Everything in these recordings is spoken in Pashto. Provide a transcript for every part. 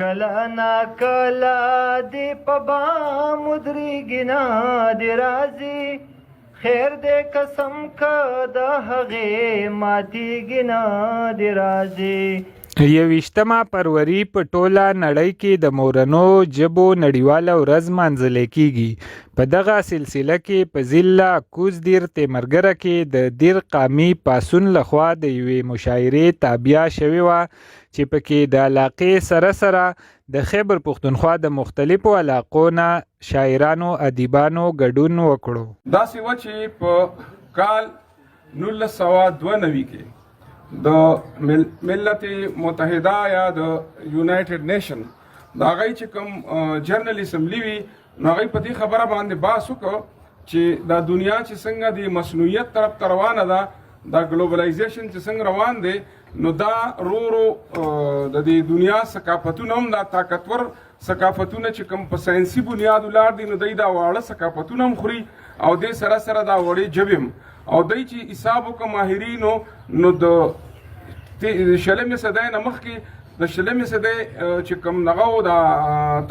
کله ناکله دې په بام ودرېږي نه دې راځي خیر دې قسم که د هغې ماتېږي نه دې راځي. 21 فروری په ټوله نړۍ کې د مورنو ژبو نړیواله ورځ لمانځل کیږي. په دغه سلسله کې په ضلع کوزدیر تیمرګره کې د دیر قامي پاسون لخوا د یوې مشاعرې تابیا شوې وه چې پکې د علاقې سره سره د خیبر پښتونخوا د مختلفو علاقو نه شاعرانو ادیبانو ګډون وکړو. داسې وه چې په کال 1992 کې د ملت متحده یا د یونایټډ نیشن د هغې چې کوم جنرل اسمبلی وي نو هغې په دې خبره باندې بحث وکړو چې دا دنیا چې څنګه د مصنوعیت طرف ته روانه ده دا ګلوبلایزیشن چې څنګه روان دی نو دا رو د دې دنیا ثقافتونه هم دا طاقتور ثقافتونه چې کوم په ساینسي بنیاد ولاړ دي نو دوی دا واړه ثقافتونه هم خوري او دې سره سره دا وړې ژبې هم او دوی چې حساب وکړه ماهرینو نو د 20 صدۍ نه مخکې د 20 صدۍ چې کوم دغه و د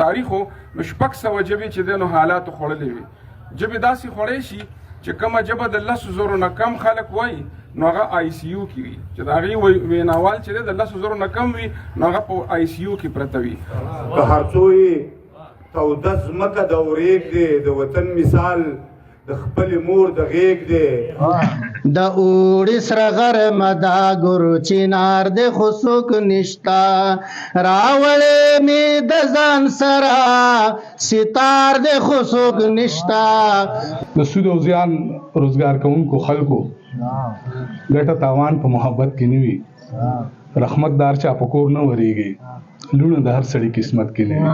تاریخو نو 600 ژبې چې دی نو حالاتو خوړلې وي. ژبې داسې خوړی شي چې کومه ژبه د 10,000 نه کم خلک وایي نو هغه ICU کې وي چې د هغې ویناوال چې دی د 10,000 نه کم وي نو هغه په ICU کې پرته وي. که هر څو یې توده ځمکه د ورېږ دی د وطن مثال د خپل مور د غیږ دی د اوړي سره غرمه دا ګورو چینار د خو څوک نشته راوړې مې د ځان سره ستار د خو څوک نشته. د سود او زیان روزګار کوونکو خلکو ګټه تاوان په محبت کې نه وي. رحمتدار چا په کور نه ورېږي لوڼه د هر سړي قسمت کې نه وي.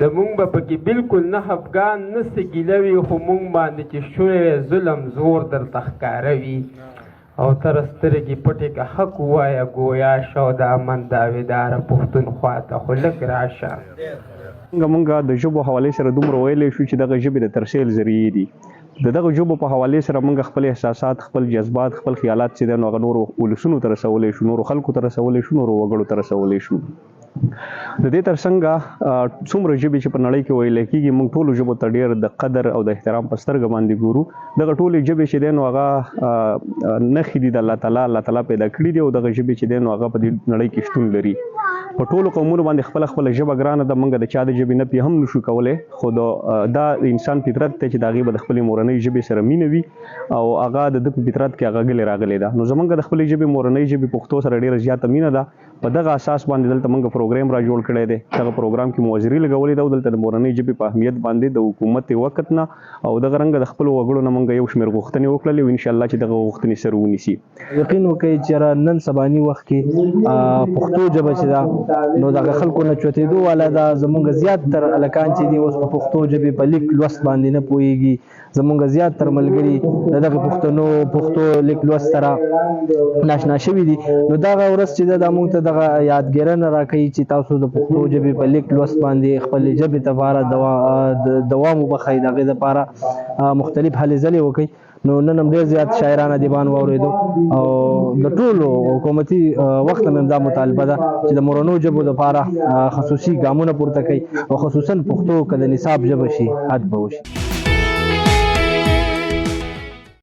زمونږ به پکې بالکل نه افغان نه څه ګیله وي خو مونږ باندې چې شوی ظلم زور درته ښکاره وي او تر سترګې پټې که حق ووایه ګویا شه او د امن داویداره پښتونخوا ته خو لږ راشه. مونږ د ژبو حوالې سره دومره ویلی شو چې دغه ژبې د ترسیل ذریعې دي. د دغه ژبو په حوالې سره مونږ خپل احساسات خپل جذبات خپل خیالات چې دی نو هغه نورو ولسونو ته رسولی شو نورو خلکو ته رسولی شو نورو وګړو ته رسولی شو. د دې ترڅنګ څومره ژبې چې په نړۍ کې ویلی کېږي موږ ټولو ژبو ته ډېر د قدر او د احترام په سترګه باندې ګورو. دغه ټولې ژبې چې دی نو هغه نښې دي د الله تعالی پیدا کړي دي او دغه ژبې چې دی نو هغه په دې نړۍ کې شتون لري. په ټولو قومونو باندې خپله ژبه ګرانه ده. موږ د چا د ژبې نفي هم نشو کولی خو دا انسان فطرت دی چې د هغې به د خپلې مورنۍ ژبې سره مینه وي او هغه د ده په فطرت کې هغه غلې راغلې ده. نو زموږ د خپلې ژبې مورنۍ ژبې پښتو سره ډېره زیاته مینه ده. په دغه اساس باندې دلته موږ پروګرام را جوړ کړی دی. دغه پروګرام کې موازري لګولې ده او دلته د مورنۍ ژبې په اهمیت باندې د حکومت وقت نه او دغه رنګه د خپلو وګړو نه موږ یو شمېر غوښتنې وکړلې او انشاءالله چې دغه غوښتنې سر ونیسي. یقین وکړئ چې نن سباني وخت کې پښتو ژبه چې ده نو دغه خلکو نه چوتېدو والا ده. زمونږ زیاتتر هلکان چې دي اوس په پښتو ژبې په لیک لوست باندې نه پوهېږي. زمونږ زیاتتر ملګري د دغه پښتو لیک لوست سره ناشنا شوي دي. نو دغه ورځ چې ده دا موږ ته دغه یادګیرنه راکوي چې تاسو د پښتو ژبې په لیک لوست باندې خپلې ژبې لپاره دوام وبخئ د هغې دپاره مختلف هلې ځلې وکړئ. نو نن هم ډېر زیات شاعران ادیبان واورېدو او د ټولو حکومتي وخت هم دا مطالبه ده چې د مورنو ژبو دپاره خصوصي ګامونه پورته کوي او خصوصا پښتو که د نصاب ژبه شي حد به وشي.